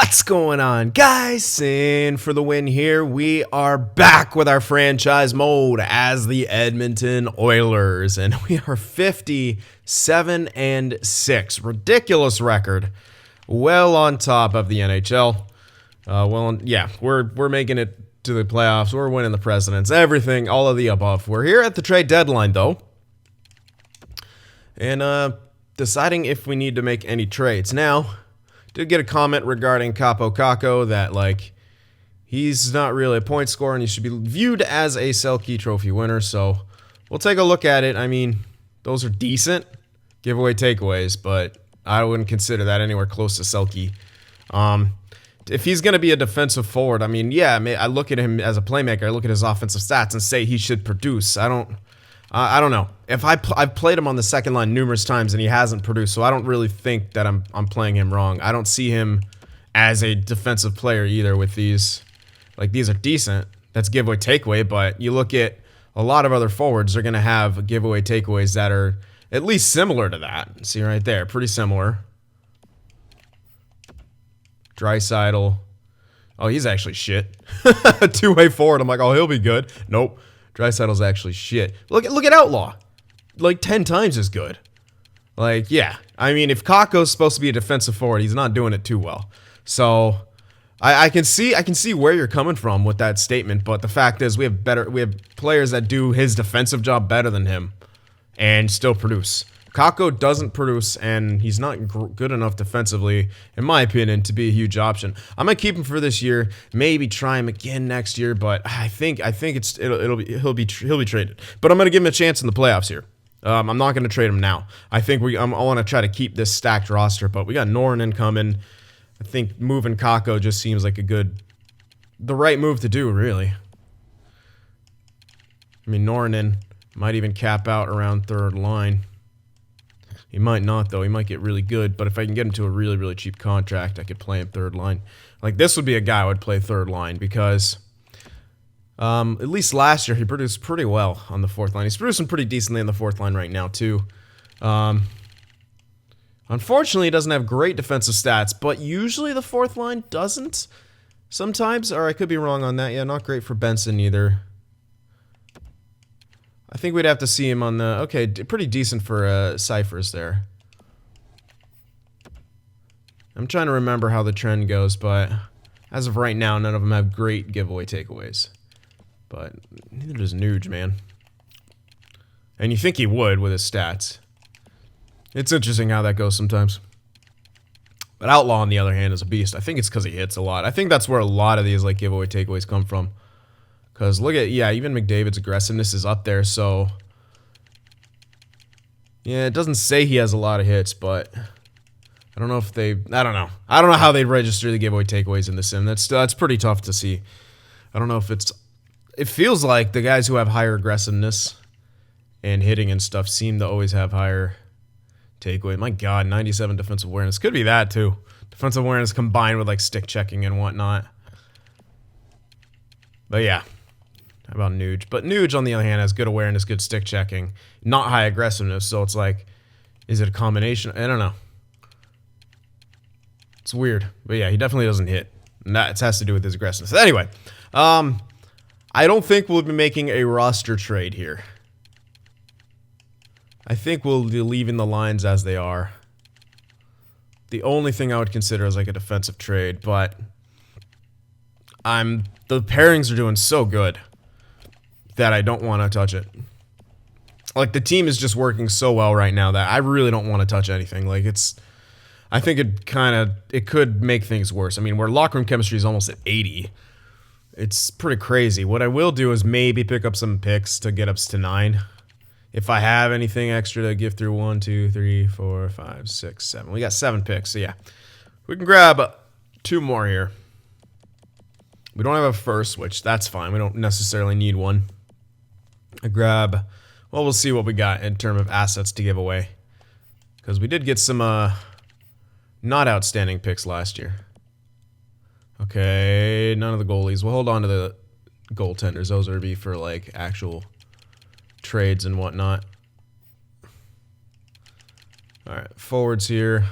What's going on, guys? And for the win here, we are back with our franchise mode as the Edmonton Oilers, and we are 57-6. Ridiculous record. Well on top of the NHL. We're making it to the playoffs. We're winning the Presidents. Everything, all of the above. We're here at the trade deadline, though, and deciding if we need to make any trades. Now, did get a comment regarding Capo Caco that, like, he's not really a point scorer and he should be viewed as a Selke Trophy winner. So we'll take a look at it. I mean, those are decent giveaway takeaways, but I wouldn't consider that anywhere close to Selke. If he's going to be a defensive forward, I mean, yeah, I look at him as a playmaker. I look at his offensive stats and say he should produce. I don't know. If I've played him on the second line numerous times and he hasn't produced, so I don't really think that I'm playing him wrong. I don't see him as a defensive player either with these. Like, these are decent. That's giveaway takeaway, but you look at a lot of other forwards, they're going to have giveaway takeaways that are at least similar to that. See right there, pretty similar. Draisaitl. Oh, he's actually shit. Two-way forward. I'm like, oh, he'll be good. Nope. Draisaitl's actually shit. Look at Outlaw. Like 10 times as good. Like, yeah. I mean, if Kako's supposed to be a defensive forward, he's not doing it too well. So I can see where you're coming from with that statement, but the fact is we have players that do his defensive job better than him and still produce. Kako doesn't produce, and he's not good enough defensively, in my opinion, to be a huge option. I'm gonna keep him for this year, maybe try him again next year, but I think he'll be traded. But I'm gonna give him a chance in the playoffs here. I'm not gonna trade him now. I want to try to keep this stacked roster, but we got Norrin coming. I think moving Kako just seems like the right move to do, really. I mean, Norrin might even cap out around third line. He might not, though. He might get really good, but if I can get him to a really, really cheap contract, I could play him third line. Like, this would be a guy I would play third line because at least last year he produced pretty well on the fourth line. He's producing pretty decently on the fourth line right now, too. Unfortunately, he doesn't have great defensive stats, but usually the fourth line doesn't. Sometimes, or I could be wrong on that. Yeah, not great for Benson either. I think we'd have to see him on the... Okay, pretty decent for Cyphers there. I'm trying to remember how the trend goes, but as of right now, none of them have great giveaway takeaways. But neither does Nuge, man. And you think he would with his stats. It's interesting how that goes sometimes. But Outlaw, on the other hand, is a beast. I think it's because he hits a lot. I think that's where a lot of these like giveaway takeaways come from. Because look at, yeah, even McDavid's aggressiveness is up there, so... Yeah, it doesn't say he has a lot of hits, but... I don't know if they... I don't know. I don't know how they register the giveaway takeaways in the sim. That's pretty tough to see. I don't know if it's... It feels like the guys who have higher aggressiveness and hitting and stuff seem to always have higher takeaway. My God, 97 defensive awareness. Could be that, too. Defensive awareness combined with, like, stick checking and whatnot. But, yeah. How about Nuge? But Nuge, on the other hand, has good awareness, good stick checking, not high aggressiveness. So it's like, is it a combination? I don't know. It's weird. But yeah, he definitely doesn't hit. And that has to do with his aggressiveness. Anyway, I don't think we'll be making a roster trade here. I think we'll be leaving the lines as they are. The only thing I would consider is like a defensive trade, but the pairings are doing so good that I don't want to touch it. Like, the team is just working so well right now that I really don't want to touch anything. Like, I think it could make things worse. I mean, where locker room chemistry is almost at 80. It's pretty crazy. What I will do is maybe pick up some picks to get us to 9. If I have anything extra to give through 1, 2, 3, 4, 5, 6, 7. We got 7 picks, so yeah. We can grab 2 more here. We don't have a first, which that's fine. We don't necessarily need one. Well, we'll see what we got in terms of assets to give away. Because we did get some not outstanding picks last year. Okay, none of the goalies. We'll hold on to the goaltenders. Those would be for, like, actual trades and whatnot. Alright, forwards here.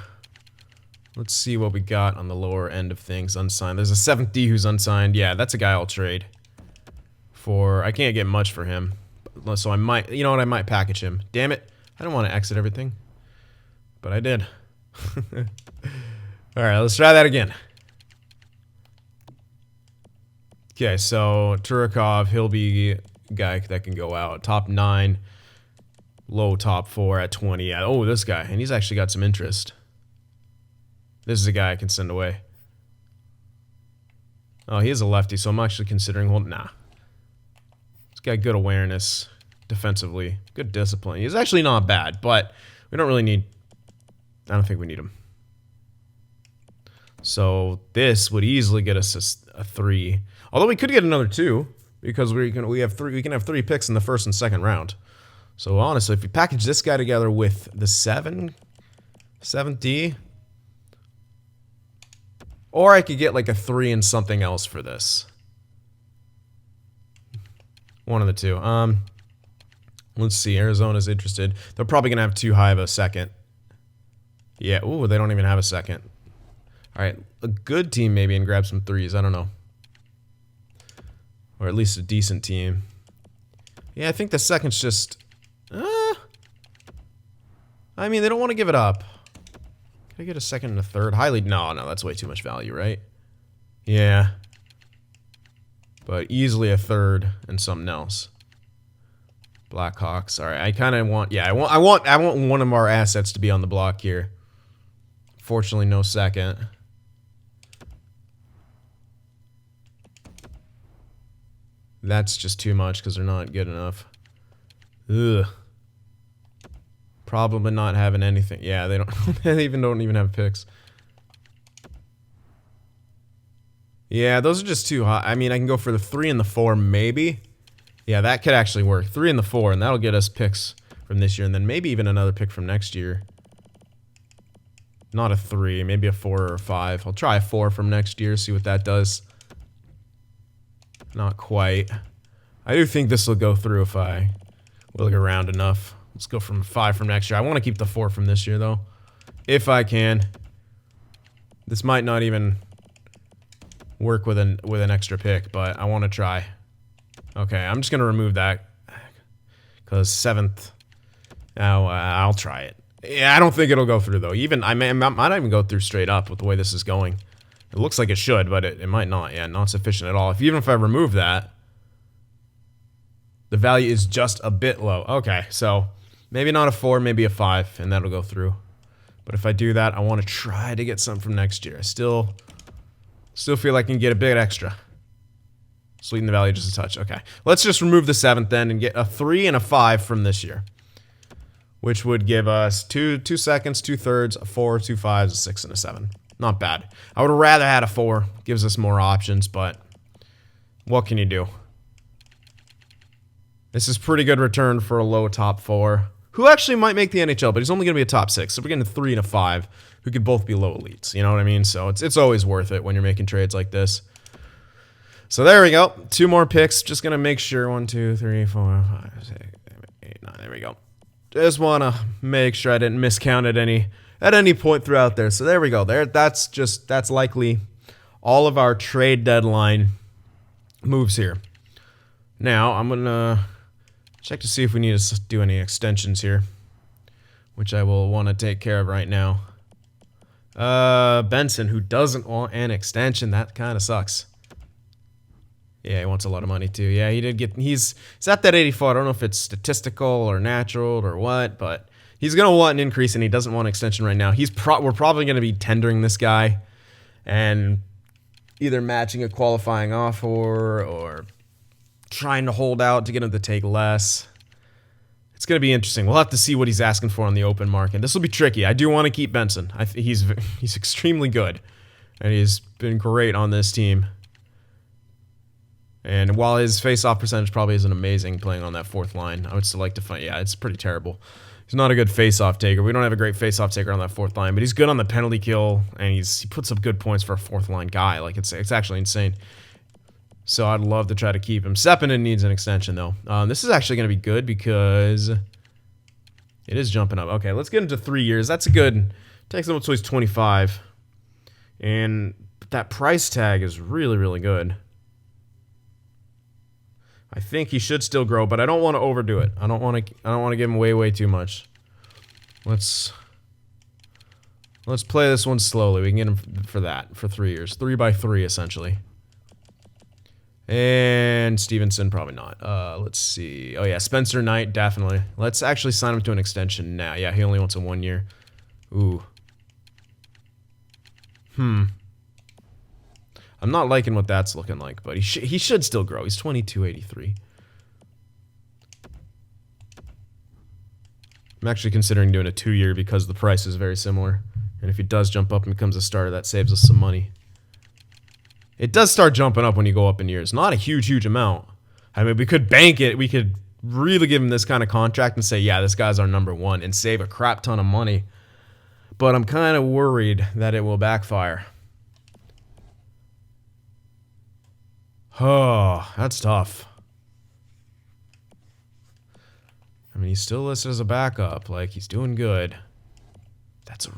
Let's see what we got on the lower end of things. Unsigned. There's a 7th D who's unsigned. Yeah, that's a guy I'll trade for. I can't get much for him. So I might, you know what, I might package him. Damn it. I don't want to exit everything. But I did. Alright, let's try that again. Okay, so Turikov, he'll be a guy that can go out. Top 9, low top 4 at 20. Oh, this guy. And he's actually got some interest. This is a guy I can send away. Oh, he is a lefty, so I'm actually considering holding. Nah. He's got good awareness defensively. Good discipline. He's actually not bad, but we don't really need. I don't think we need him. So this would easily get us a 3. Although we could get another 2 because we can have 3 picks in the first and second round. So honestly, if we package this guy together with the 7th D. Or I could get like a 3 and something else for this. One of the two. Let's see. Arizona's interested. They're probably going to have too high of a second. Yeah. Ooh, they don't even have a second. All right. A good team maybe and grab some 3s. I don't know. Or at least a decent team. Yeah, I think the second's just... I mean, they don't want to give it up. Can I get a second and a third? Highly... No, that's way too much value, right? Yeah. But easily a third and something else. Blackhawks. All right, I kind of want... Yeah, I want one of our assets to be on the block here. Fortunately, no second. That's just too much because they're not good enough. Ugh. Problem with not having anything. Yeah, they don't. They don't even have picks. Yeah, those are just too high. I mean, I can go for the 3 and the 4, maybe. Yeah, that could actually work. 3 and the 4, and that'll get us picks from this year, and then maybe even another pick from next year. Not a 3, maybe a 4 or a 5. I'll try a 4 from next year, see what that does. Not quite. I do think this will go through if I look around enough. Let's go from 5 from next year. I want to keep the 4 from this year, though. If I can. This might not even work with an extra pick, but I want to try. Okay, I'm just going to remove that. Because 7th... Oh, I'll try it. Yeah, I don't think it'll go through, though. I might not even go through straight up with the way this is going. It looks like it should, but it might not. Yeah, not sufficient at all. Even if I remove that, the value is just a bit low. Okay, so maybe not a 4, maybe a 5, and that'll go through. But if I do that, I want to try to get some from next year. I still feel like I can get a bit extra. Sweeten the value just a touch. Okay, let's just remove the 7th then and get a 3 and a 5 from this year, which would give us 2 seconds, 2 thirds, a 4, 2 5s, a 6, and a 7. Not bad. I would have rather had a 4. Gives us more options, but what can you do? This is pretty good return for a low top 4. Who actually might make the NHL, but he's only going to be a top 6. So we're getting a 3 and a 5 who could both be low elites. You know what I mean? So it's always worth it when you're making trades like this. So there we go. 2 more picks. Just going to make sure. 1, 2, 3, 4, 5, 6, 7, 8, 9. There we go. Just want to make sure I didn't miscount at any point throughout there. So there we go. That's likely all of our trade deadline moves here. Now I'm gonna check to see if we need to do any extensions here, which I will want to take care of right now. Benson, who doesn't want an extension, that kind of sucks. Yeah, he wants a lot of money too. Yeah, he did get. He's at that 84. I don't know if it's statistical or natural or what, but he's gonna want an increase, and he doesn't want an extension right now. We're probably gonna be tendering this guy, and either matching a qualifying offer or trying to hold out to get him to take less. It's gonna be interesting. We'll have to see what he's asking for on the open market. This will be tricky. I do want to keep Benson. He's extremely good, and he's been great on this team. And while his face-off percentage probably isn't amazing playing on that 4th line, I would still like to find... Yeah, it's pretty terrible. He's not a good face-off taker. We don't have a great face-off taker on that 4th line, but he's good on the penalty kill, and he puts up good points for a 4th line guy. Like, it's actually insane. So I'd love to try to keep him. Sepinen needs an extension, though. This is actually going to be good because it is jumping up. Okay, let's get into 3 years. That's a good... Takes him up to he's 25. And that price tag is really, really good. I think he should still grow, but I don't want to overdo it. I don't want to give him way too much. Let's play this one slowly. We can get him for that for 3 years. 3x3 essentially. And Stevenson, probably not. Let's see. Oh yeah, Spencer Knight, definitely. Let's actually sign him to an extension now. Yeah, he only wants a 1 year. Ooh. I'm not liking what that's looking like, but he should still grow. He's 22.83. I'm actually considering doing a 2 year because the price is very similar. And if he does jump up and becomes a starter, that saves us some money. It does start jumping up when you go up in years. Not a huge amount. I mean, we could bank it. We could really give him this kind of contract and say, yeah, this guy's our #1 and save a crap ton of money. But I'm kind of worried that it will backfire. Oh, that's tough. I mean, he's still listed as a backup. Like, he's doing good.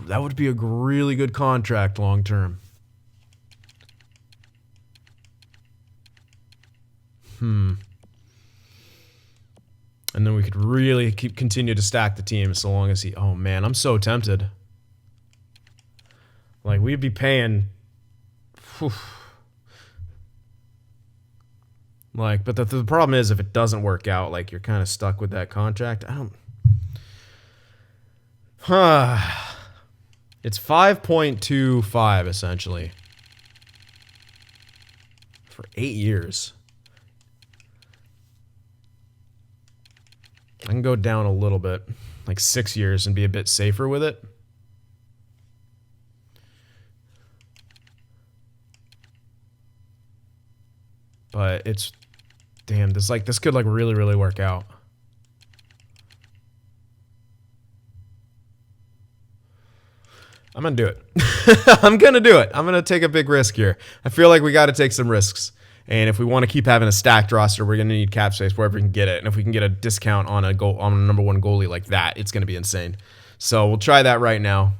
That would be a really good contract long term. And then we could really continue to stack the team so long as he... Oh, man, I'm so tempted. Like, we'd be paying... Whew. Like, but the problem is if it doesn't work out, like, you're kind of stuck with that contract. I don't... It's 5.25, essentially. For 8 years. I can go down a little bit, like 6 years, and be a bit safer with it. But it's, damn, this could like really work out. I'm gonna do it. I'm gonna do it. I'm gonna take a big risk here. I feel like we got to take some risks. And if we want to keep having a stacked roster, we're going to need cap space wherever we can get it. And if we can get a discount on a #1 goalie like that, it's going to be insane. So we'll try that right now.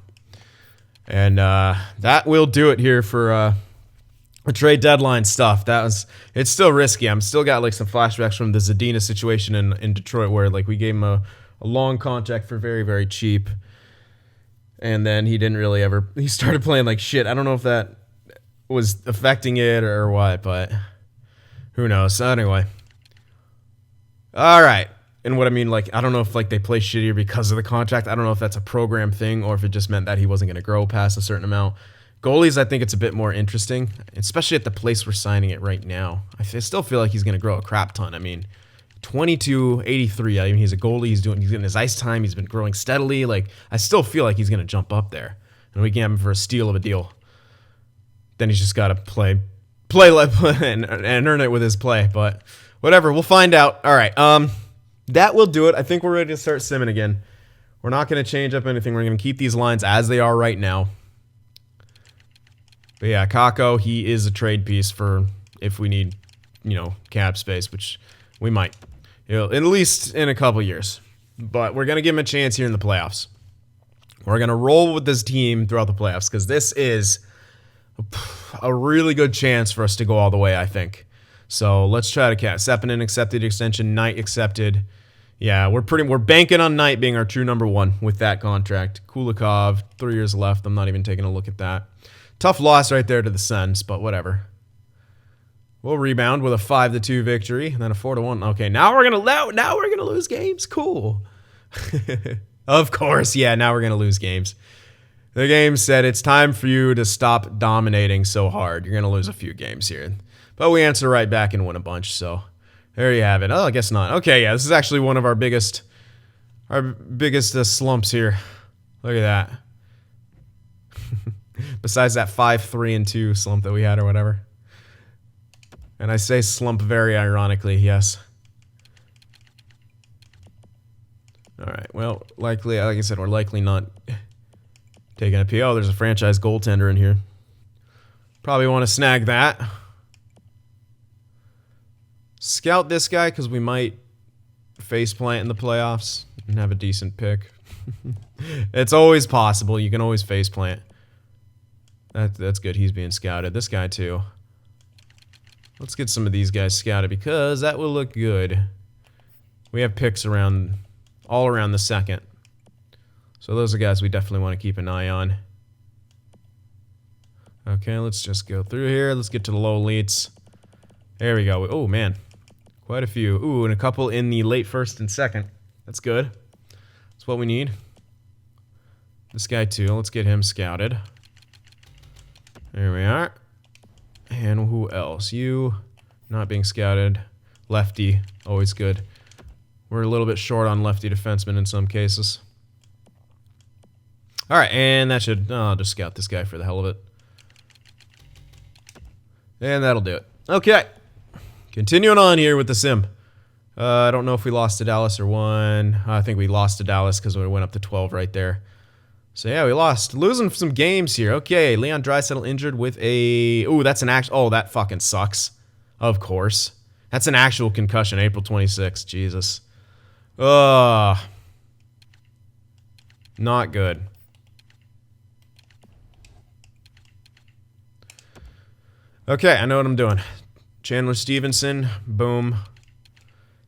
And that will do it here for the trade deadline stuff. It's still risky. I'm still got like some flashbacks from the Zadina situation in Detroit where like we gave him a long contract for very cheap. And then he didn't really he started playing like shit. I don't know if that was affecting it or what, but who knows? So anyway. All right. And what I mean, like, I don't know if like they play shittier because of the contract. I don't know if that's a program thing or if it just meant that he wasn't going to grow past a certain amount. Goalies, I think it's a bit more interesting, especially at the place we're signing it right now. I still feel like he's going to grow a crap ton. I mean, 22.83. I mean, he's a goalie. He's getting his ice time. He's been growing steadily. Like, I still feel like he's going to jump up there, and we can have him for a steal of a deal. Then he's just got to play and earn it with his play. But whatever, we'll find out. All right, that will do it. I think we're ready to start simming again. We're not going to change up anything. We're going to keep these lines as they are right now. But yeah, Kakko, he is a trade piece for if we need, cap space, which we might, at least in a couple years. But we're going to give him a chance here in the playoffs. We're going to roll with this team throughout the playoffs because this is a really good chance for us to go all the way, I think. So let's try to catch. Sepinen accepted extension. Knight accepted. Yeah, we're banking on Knight being our true #1 with that contract. Kulikov, 3 years left. I'm not even taking a look at that. Tough loss right there to the Sens, but whatever. We'll rebound with a 5-2 victory, and then a 4-1. Okay, now we're gonna lose games. Cool. Of course, yeah. Now we're gonna lose games. The game said it's time for you to stop dominating so hard. You're gonna lose a few games here, but we answer right back and win a bunch. So there you have it. Oh, I guess not. Okay, yeah. This is actually one of our biggest slumps here. Look at that. Besides that 5-3-2 slump that we had or whatever. And I say slump very ironically, yes. All right, well, likely, like I said, we're likely not taking a PO. There's a franchise goaltender in here. Probably want to snag that. Scout this guy because we might faceplant in the playoffs and have a decent pick. It's always possible. You can always faceplant. That's good. He's being scouted. This guy too. Let's get some of these guys scouted because that will look good. We have picks around, all around the second. So those are guys we definitely want to keep an eye on. Okay, let's just go through here. Let's get to the low elites. There we go. Oh, man. Quite a few. Ooh, and a couple in the late first and second. That's good. That's what we need. This guy too. Let's get him scouted. There we are. And who else? You, not being scouted. Lefty, always good. We're a little bit short on lefty defensemen in some cases. Alright, and that should... I'll just scout this guy for the hell of it. And that'll do it. Okay. Continuing on here with the sim. I don't know if we lost to Dallas or won. I think we lost to Dallas because we went up to 12 right there. So yeah, we lost. Losing some games here. Okay, Leon Draisaitl injured with a... Ooh, that's an actual... Oh, that fucking sucks. Of course. That's an actual concussion, April 26th. Jesus. Ugh. Not good. Okay, I know what I'm doing. Chandler Stevenson, boom.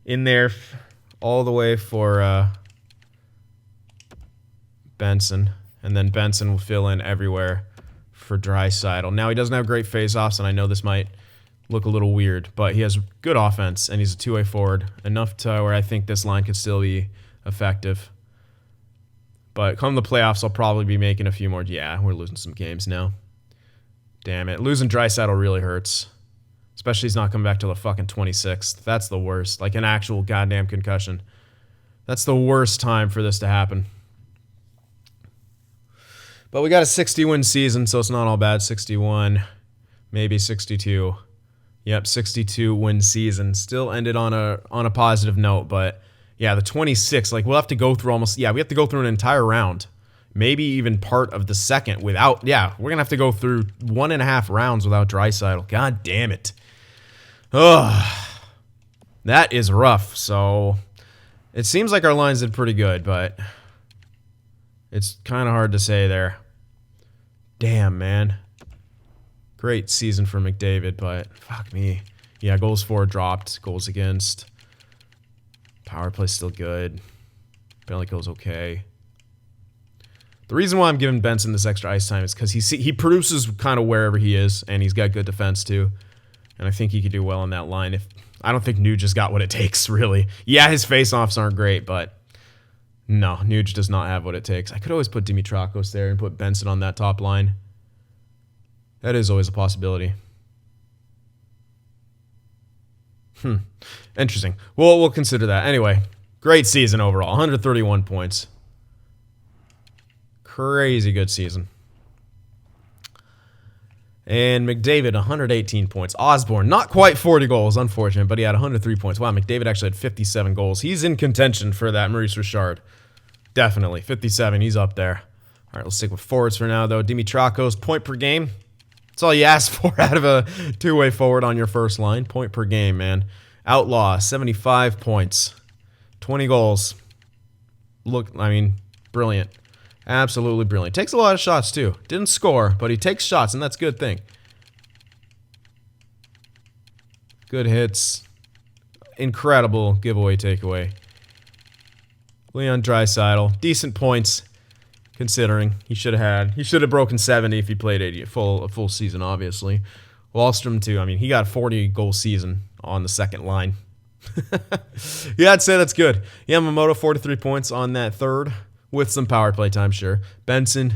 In there all the way for Benson. And then Benson will fill in everywhere for Draisaitl. Now, he doesn't have great face-offs, and I know this might look a little weird, but he has good offense, and he's a two-way forward. Enough to where I think this line could still be effective. But come the playoffs, I'll probably be making a few more. Yeah, we're losing some games now. Damn it. Losing Draisaitl really hurts. Especially he's not coming back till the fucking 26th. That's the worst. Like an actual goddamn concussion. That's the worst time for this to happen. But we got a 60-win season, so it's not all bad. 61, maybe 62. Yep, 62-win season. Still ended on a positive note, but yeah, the 26, like we'll have to go through almost, yeah, we have to go through an entire round. Maybe even part of the second without, yeah, we're going to have to go through 1.5 rounds without Draisaitl. God damn it. Ugh. That is rough, so it seems like our lines did pretty good, but it's kind of hard to say there. Damn, man. Great season for McDavid, but fuck me. Yeah, goals for dropped. Goals against. Power play still good. Penalty kills okay. The reason why I'm giving Benson this extra ice time is because he produces kind of wherever he is, and he's got good defense too. And I think he could do well on that line. I don't think Nuge has got what it takes, really. Yeah, his face-offs aren't great, but no, Nuge does not have what it takes. I could always put Dimitrakos there and put Benson on that top line. That is always a possibility. Interesting. Well, we'll consider that. Anyway, great season overall. 131 points. Crazy good season. And McDavid, 118 points. Osborne, not quite 40 goals, unfortunate, but he had 103 points. Wow, McDavid actually had 57 goals. He's in contention for that Maurice Richard. Definitely. 57, he's up there. All right, let's stick with forwards for now, though. Dimitrakos, point per game. That's all you ask for out of a two-way forward on your first line. Point per game, man. Outlaw, 75 points. 20 goals. Look, I mean, brilliant. Absolutely brilliant. Takes a lot of shots, too. Didn't score, but he takes shots, and that's a good thing. Good hits. Incredible giveaway takeaway. Leon Draisaitl. Decent points, considering. He should have broken 70 if he played 80 a full season, obviously. Wallstrom, too. I mean, he got a 40-goal season on the second line. Yeah, I'd say that's good. Yamamoto, 43 points on that third. With some power play time, sure. Benson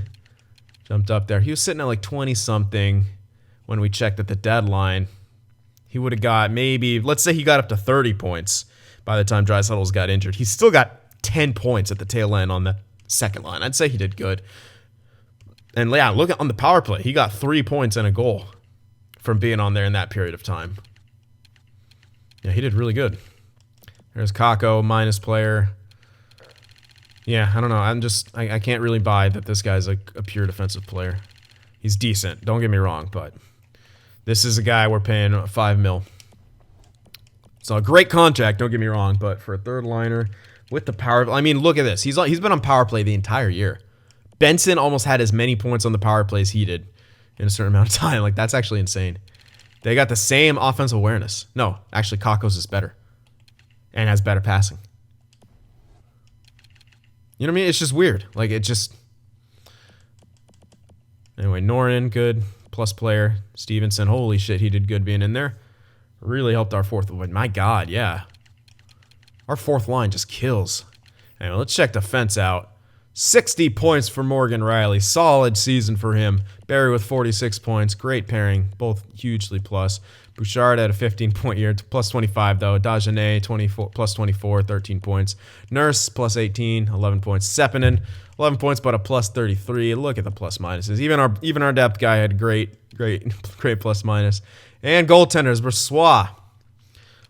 jumped up there. He was sitting at like 20-something when we checked at the deadline. He would have got maybe, let's say he got up to 30 points by the time Draisaitl got injured. He's still got 10 points at the tail end on the second line. I'd say he did good. And yeah, look at on the power play. He got 3 points and a goal from being on there in that period of time. Yeah, he did really good. There's Kako, minus player. Yeah, I don't know. I can't really buy that this guy's a pure defensive player. He's decent, don't get me wrong, but this is a guy we're paying $5 million. So a great contract, don't get me wrong, but for a third liner with the power, I mean, look at this. He's been on power play the entire year. Benson almost had as many points on the power play as he did. in a certain amount of time. Like, that's actually insane. They got the same offensive awareness. No, actually, Kakos is better. And has better passing. You know what I mean? It's just weird. Like, it just... Anyway, Norin, good. Plus player. Stevenson, holy shit, he did good being in there. Really helped our fourth. But my God, yeah. Our fourth line just kills. Anyway, let's check defense out. 60 points for Morgan Riley. Solid season for him. Barry with 46 points. Great pairing. Both hugely plus. Bouchard had a 15-point year. Plus 25, though. Dagenet, 24, plus 24, 13 points. Nurse, plus 18, 11 points. Sepinen, 11 points, but a plus 33. Look at the plus minuses. Even our depth guy had great plus minus. And goaltenders, Brossois.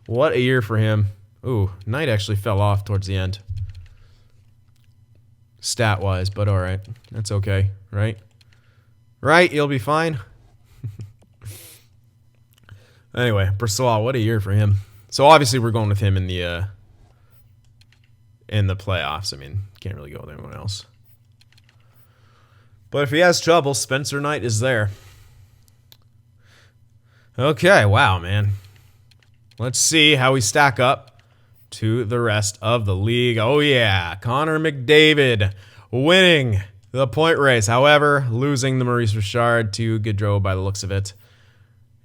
What a year for him. Ooh, Knight actually fell off towards the end. Stat-wise, but all right. That's okay, right? Right? You'll be fine. Anyway, Brossois, what a year for him. So obviously we're going with him in the playoffs. I mean, can't really go with anyone else. But if he has trouble, Spencer Knight is there. Okay, wow, man. Let's see how we stack up to the rest of the league. Oh, yeah. Connor McDavid winning the point race. However, losing the Maurice Richard to Gaudreau by the looks of it.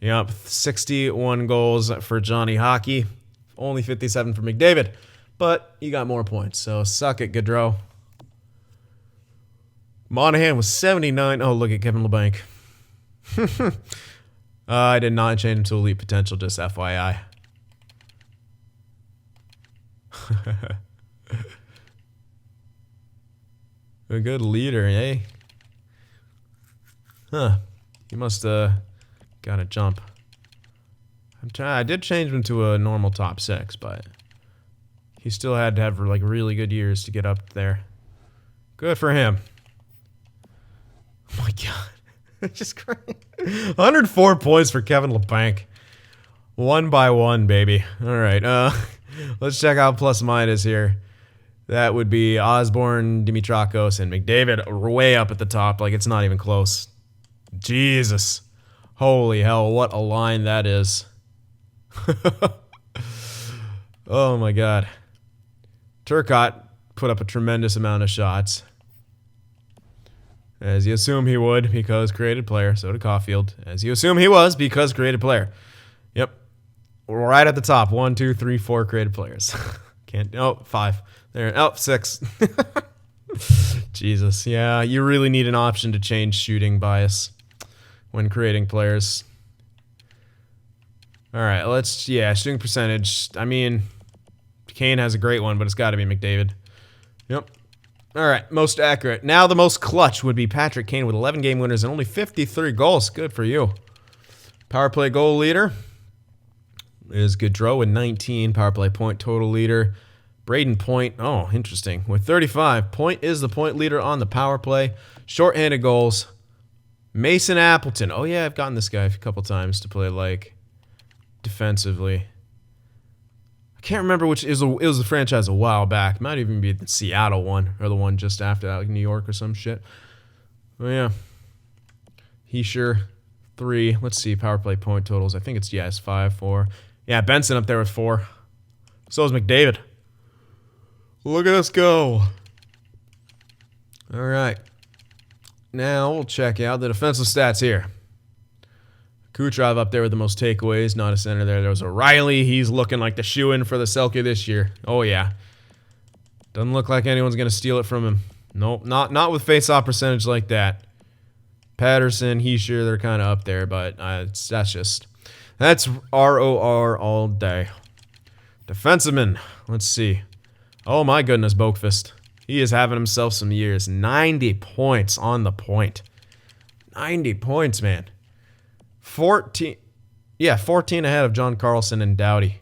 Yep, 61 goals for Johnny Hockey. Only 57 for McDavid. But he got more points, so suck it, Gaudreau. Monahan was 79. Oh, look at Kevin LeBanc. I did not change him to elite potential, just FYI. A good leader, eh? Huh. He must got a jump. I did change him to a normal top 6, but he still had to have like really good years to get up there. Good for him. Oh my God. Just crazy. 104 points for Kevin LeBanc. 1 by 1, baby. All right. Let's check out plus minus here. That would be Osborne, Dimitrakos, and McDavid way up at the top. Like, it's not even close. Jesus. Holy hell, what a line that is. Oh my God. Turcotte put up a tremendous amount of shots. As you assume he would, because created player. So did Caulfield. As you assume he was, because created player. Yep. We're right at the top. 1, 2, 3, 4 created players. Can't. Oh, 5. There. Oh, 6. Jesus. Yeah, you really need an option to change shooting bias when creating players. All right, shooting percentage. I mean, Kane has a great one, but it's got to be McDavid. Yep. All right, most accurate. Now the most clutch would be Patrick Kane with 11 game winners and only 53 goals. Good for you. Power play goal leader is Gaudreau with 19. Power play point total leader. Braden Point, oh, interesting, with 35. Point is the point leader on the power play. Shorthanded goals. Mason Appleton. Oh, yeah, I've gotten this guy a couple times to play, like, defensively. I can't remember which. It was a franchise a while back. Might even be the Seattle one, or the one just after that, like New York or some shit. Oh, yeah. He sure. 3. Let's see, power play point totals. I think it's 5, 4. Yeah, Benson up there with 4. So is McDavid. Look at us go. All right. Now we'll check out the defensive stats here. Kucherov up there with the most takeaways. Not a center there. There was O'Reilly. He's looking like the shoe-in for the Selke this year. Oh, yeah. Doesn't look like anyone's going to steal it from him. Nope, not with face-off percentage like that. Patterson, Heischer, they're kind of up there, but that's ROR all day. Defenseman, let's see. Oh my goodness, Boakfist. He is having himself some years. 90 points on the point. 90 points, man. 14 ahead of John Carlson and Doughty.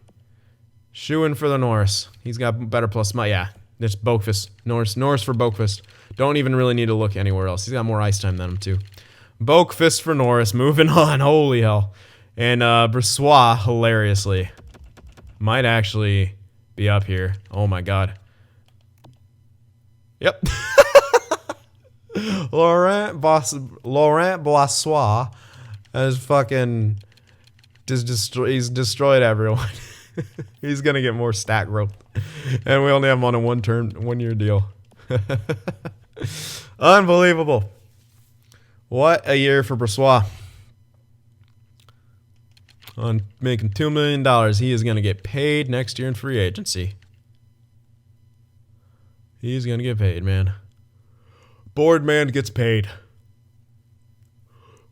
Shoo-in for the Norris. He's got better plus my, yeah. It's Boakfist. Norris for Boakfist. Don't even really need to look anywhere else. He's got more ice time than him, too. Boakfist for Norris. Moving on. Holy hell. And Brossois, hilariously, might actually be up here. Oh, my God. Yep. Laurent Boissois has fucking he's destroyed everyone. He's gonna get more stat growth, and we only have him on a 1-year deal. Unbelievable! What a year for Boissois. On making $2 million, he is gonna get paid next year in free agency. He's gonna get paid, man. Board man gets paid.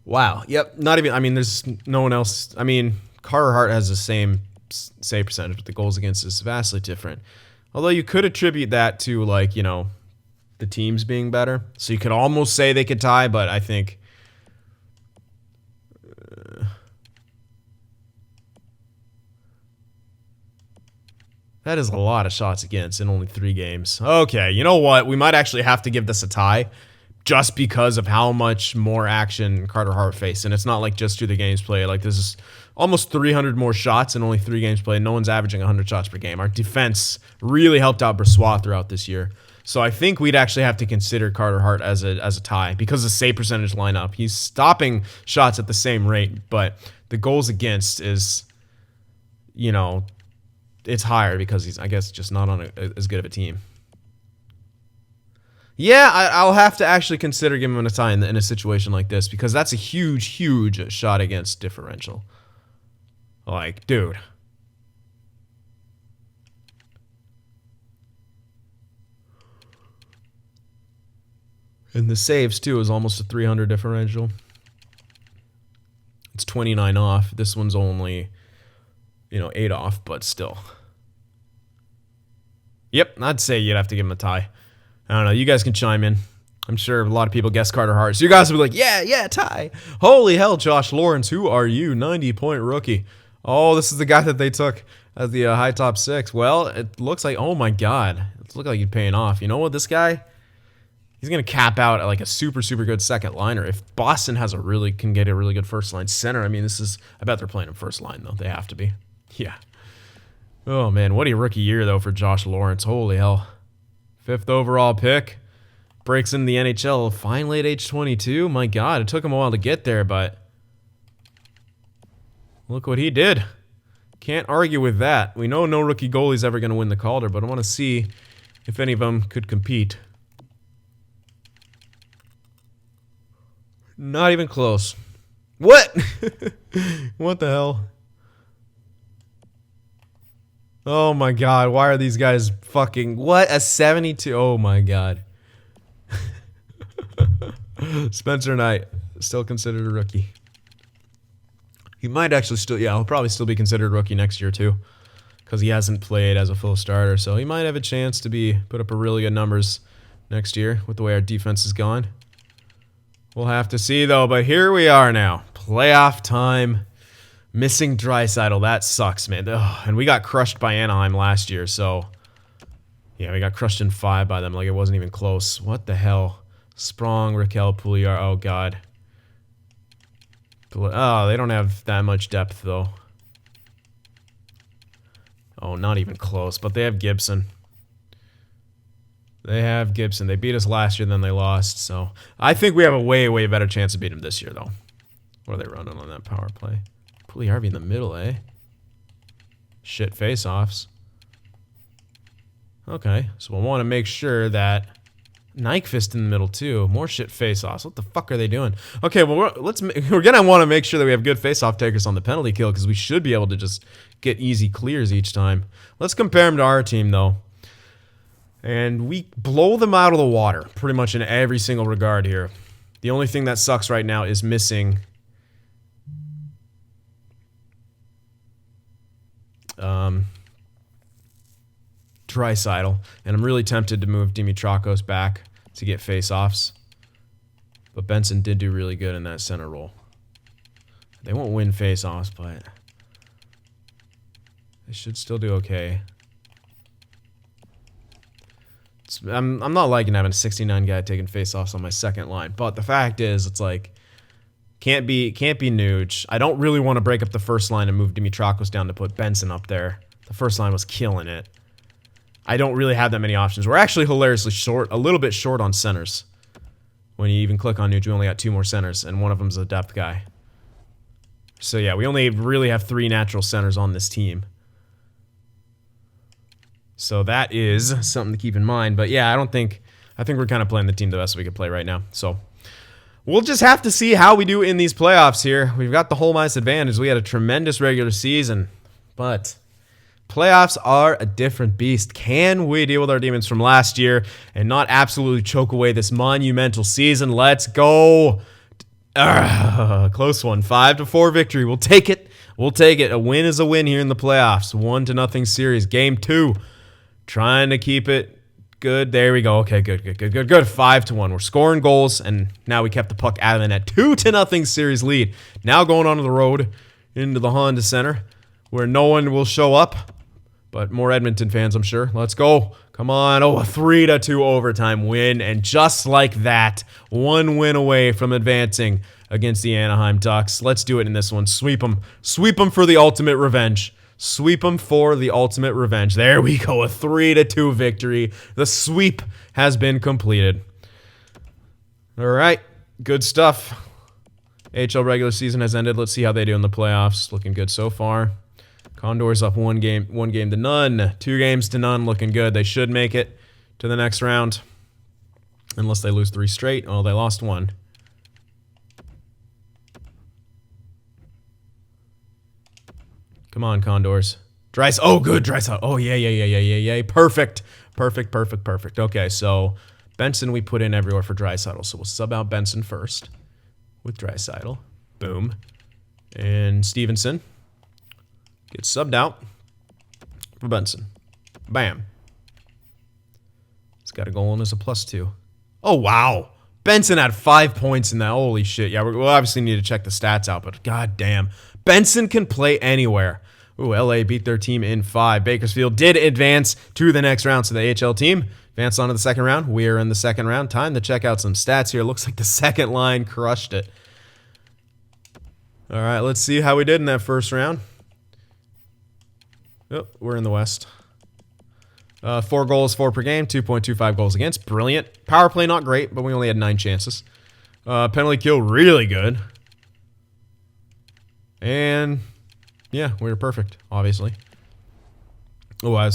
Wow. Yep. Not even. I mean, there's no one else. I mean, Carter Hart has the same save percentage, but the goals against is vastly different. Although you could attribute that to, like, you know, the teams being better. So you could almost say they could tie, but I think that is a lot of shots against in only 3 games. Okay, you know what? We might actually have to give this a tie just because of how much more action Carter Hart faced. And it's not like just 2 the games played. Like, this is almost 300 more shots in only 3 games played. No one's averaging 100 shots per game. Our defense really helped out Boissois throughout this year. So I think we'd actually have to consider Carter Hart as a tie because the save percentage lineup. He's stopping shots at the same rate, but the goals against is, you know, it's higher because he's, I guess, just not on as good of a team. Yeah, I'll have to actually consider giving him a tie in a situation like this because that's a huge, huge shot against differential. Like, dude. And the saves, too, is almost a 300 differential. It's 29 off. This one's only, you know, 8 off, but still. Yep, I'd say you'd have to give him a tie. I don't know. You guys can chime in. I'm sure a lot of people guess Carter Hart. So you guys will be like, yeah, tie. Holy hell, Josh Lawrence, who are you? 90-point rookie. Oh, this is the guy that they took as the high top 6. Well, it looks like, oh my God. It looks like he's paying off. You know what, this guy? He's going to cap out at like a super, super good second liner. If Boston can get a really good first line center, I mean, I bet they're playing him first line, though. They have to be. Yeah. Oh, man. What a rookie year, though, for Josh Lawrence. Holy hell. 5th overall pick. Breaks into the NHL finally at age 22. My God, it took him a while to get there, but look what he did. Can't argue with that. We know no rookie goalie's ever going to win the Calder, but I want to see if any of them could compete. Not even close. What? What the hell? Oh my God, why are these guys fucking... What? A 72? Oh my God. Spencer Knight, still considered a rookie. He might actually still... Yeah, he'll probably still be considered a rookie next year too. Because he hasn't played as a full starter, so he might have a chance to put up a really good numbers next year with the way our defense is gone. We'll have to see, though. But here we are now. Playoff time. Missing Draisaitl. That sucks, man. Ugh. And we got crushed by Anaheim last year, so... Yeah, we got crushed in 5 by them. Like, it wasn't even close. What the hell? Sprong, Raquel, Pouliot. Oh, God. Oh, they don't have that much depth, though. Oh, not even close. But they have Gibson. They have Gibson. They beat us last year, then they lost. So I think we have a way, way better chance of beating them this year, though. What are they running on that power play? Puljujärvi in the middle, eh? Shit face-offs. Okay, so we'll want to make sure that Nyquist in the middle, too. More shit face-offs. What the fuck are they doing? Okay, well, we're going to want to make sure that we have good face-off takers on the penalty kill because we should be able to just get easy clears each time. Let's compare them to our team, though. And we blow them out of the water pretty much in every single regard here. The only thing that sucks right now is missing Draisaitl. And I'm really tempted to move Dimitrakos back to get face-offs. But Benson did do really good in that center role. They won't win face-offs, but they should still do okay. I'm not liking having a 69 guy taking face-offs on my second line, but the fact is, it's like can't be Nuge. I don't really want to break up the first line and move Dimitrakos down to put Benson up there. The first line was killing it. I don't really have that many options. We're actually hilariously short, a little bit short on centers. When you even click on Nuge, we only got 2 more centers, and one of them's a depth guy. So yeah, we only really have 3 natural centers on this team. So that is something to keep in mind. But yeah, I think we're kind of playing the team the best we could play right now. So we'll just have to see how we do in these playoffs here. We've got the home ice advantage. We had a tremendous regular season, but playoffs are a different beast. Can we deal with our demons from last year and not absolutely choke away this monumental season? Let's go. Close one. 5-4 victory. We'll take it. We'll take it. A win is a win here in the playoffs. 1-0 series. Game 2. Trying to keep it good. There we go. Okay, good. 5-1. We're scoring goals, and now we kept the puck out of the net. 2-0 series lead. Now going onto the road into the Honda Center, where no one will show up, but more Edmonton fans, I'm sure. Let's go. Come on. Oh, a 3-2 overtime win, and just like that, 1 win away from advancing against the Anaheim Ducks. Let's do it in this one. Sweep them. Sweep them for the ultimate revenge. Sweep them for the ultimate revenge. There we go. A 3-2 victory. The sweep has been completed. All right. Good stuff. AHL regular season has ended. Let's see how they do in the playoffs. Looking good so far. Condors up 1 game to none. 2 games to none. Looking good. They should make it to the next round. Unless they lose 3 straight. Oh, they lost 1. Come on, Condors. Dreisaitl. Oh, good. Dreisaitl. Oh, yeah. Perfect. Okay, so Benson we put in everywhere for Dreisaitl. So we'll sub out Benson first with Dreisaitl. Boom. And Stevenson gets subbed out for Benson. Bam. He's got a goal and is a +2. Oh, wow. Benson had 5 points in that. Holy shit. Yeah, we'll obviously need to check the stats out, but god damn. Benson can play anywhere. Ooh, LA beat their team in 5. Bakersfield did advance to the next round. So the AHL team advanced on to the second round. We're in the second round. Time to check out some stats here. Looks like the second line crushed it. All right, let's see how we did in that first round. Oh, we're in the West. 4 goals, 4 per game, 2.25 goals against. Brilliant. Power play, not great, but we only had 9 chances. Penalty kill, really good. And yeah, we were perfect, obviously. Oh, I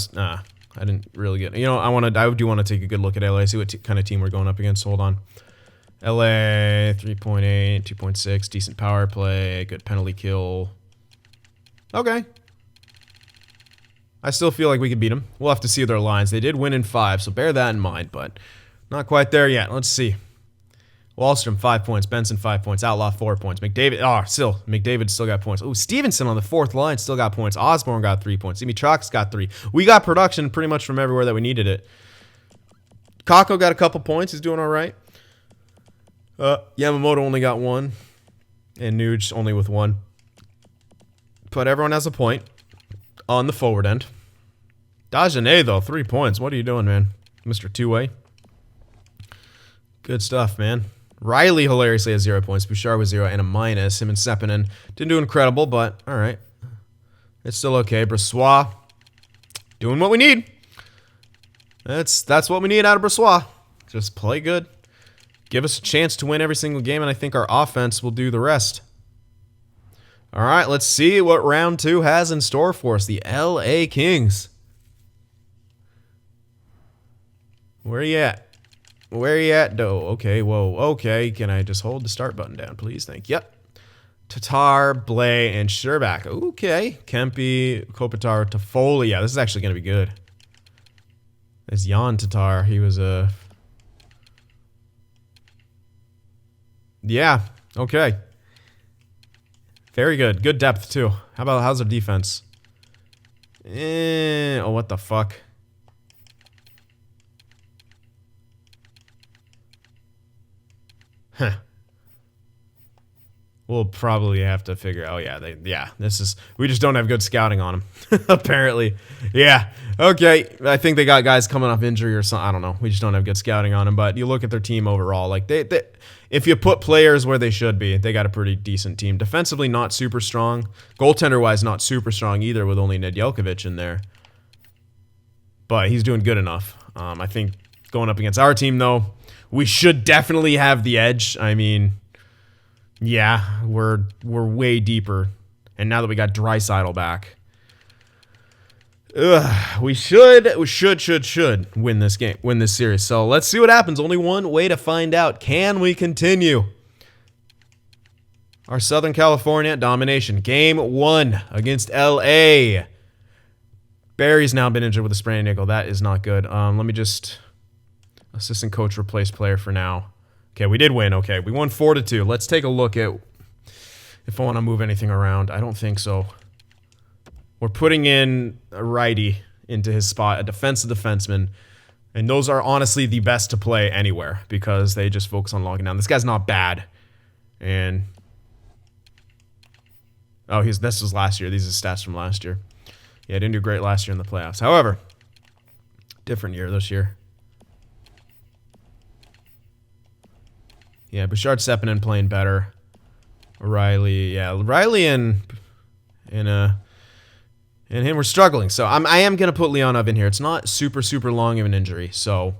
didn't really get. You know, I do want to take a good look at LA, see what kind of team we're going up against. Hold on. LA 3.8, 2.6, decent power play, good penalty kill. Okay. I still feel like we could beat them. We'll have to see their lines. They did win in 5, so bear that in mind, but not quite there yet. Let's see. Wallstrom, 5 points. Benson, 5 points. Outlaw, 4 points. McDavid still got points. Oh, Stevenson on the 4th line still got points. Osborne got 3 points. Dimitrok's got 3. We got production pretty much from everywhere that we needed it. Kako got a couple points. He's doing all right. Yamamoto only got 1. And Nuge only with 1. But everyone has a point on the forward end. Dagenet, though, 3 points. What are you doing, man? Mr. Two-Way. Good stuff, man. Riley hilariously has 0 points. Bouchard with 0 and a minus. Him and Sepinen didn't do incredible, but all right. It's still okay. Brossois doing what we need. That's what we need out of Brossois. Just play good. Give us a chance to win every single game, and I think our offense will do the rest. All right, let's see what round 2 has in store for us. The LA Kings. Where you at? Where you at, though? Okay, whoa, okay. Can I just hold the start button down, please? Thank you. Yep. Tatar, Blay, and Sherbak. Okay. Kempe, Kopitar, Toffoli. Yeah, this is actually going to be good. There's Jan Tatar. He was a... Yeah, okay. Very good. Good depth, too. How's our defense? Oh, what the fuck? Huh. We'll probably have to figure. Oh yeah, we just don't have good scouting on them. Apparently, yeah. Okay, I think they got guys coming off injury or something. I don't know. We just don't have good scouting on them. But you look at their team overall, like they if you put players where they should be, they got a pretty decent team. Defensively, not super strong. Goaltender wise, not super strong either, with only Nedeljkovic in there. But he's doing good enough. I think going up against our team though, We should definitely have the edge. I mean, yeah, we're way deeper. And now that we got Draisaitl back, we should win this game, win this series. So let's see what happens. Only one way to find out. Can we continue our Southern California domination? Game 1 against LA. Barry's now been injured with a sprained ankle. That is not good. Let me just assistant coach replace player for now. Okay, we did win. Okay, we won 4-2. Let's take a look at if I want to move anything around. I don't think so. We're putting in a righty into his spot, a defensive defenseman. And those are honestly the best to play anywhere because they just focus on logging down. This guy's not bad. And oh, this was last year. These are stats from last year. Yeah, didn't do great last year in the playoffs. However, different year this year. Yeah, Bouchard Sepinen playing better. Riley, yeah, Riley and him were struggling. So I am gonna put Leonov in here. It's not super long of an injury, so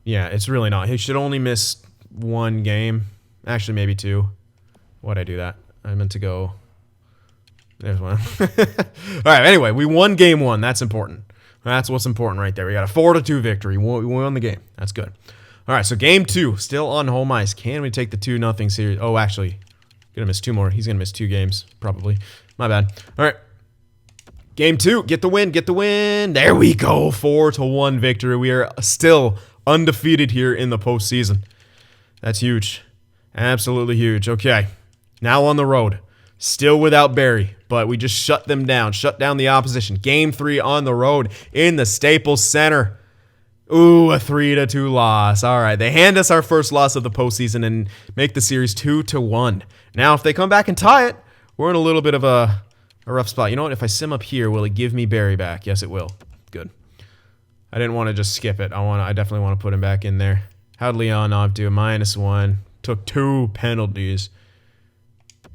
yeah, it's really not. He should only miss 1 game, actually maybe 2. Why'd I do that? I meant to go. There's one. All right. Anyway, we won game 1. That's important. That's what's important right there. We got a 4-2 victory. We won the game. That's good. All right. So game 2, still on home ice. Can we take the 2-0 series? Oh, actually, gonna miss 2 more. He's gonna miss 2 games probably. My bad. All right. Game 2. Get the win. Get the win. There we go. 4-1 victory. We are still undefeated here in the postseason. That's huge. Absolutely huge. Okay. Now on the road. Still without Barry, but we just shut them down. Shut down the opposition. Game 3 on the road in the Staples Center. Ooh, a 3-2 loss. All right, they hand us our first loss of the postseason and make the series 2-1. Now, if they come back and tie it, we're in a little bit of a rough spot. You know what? If I sim up here, will it give me Barry back? Yes, it will. Good. I didn't want to just skip it. I definitely want to put him back in there. How'd Leonov do? -1. Took 2 penalties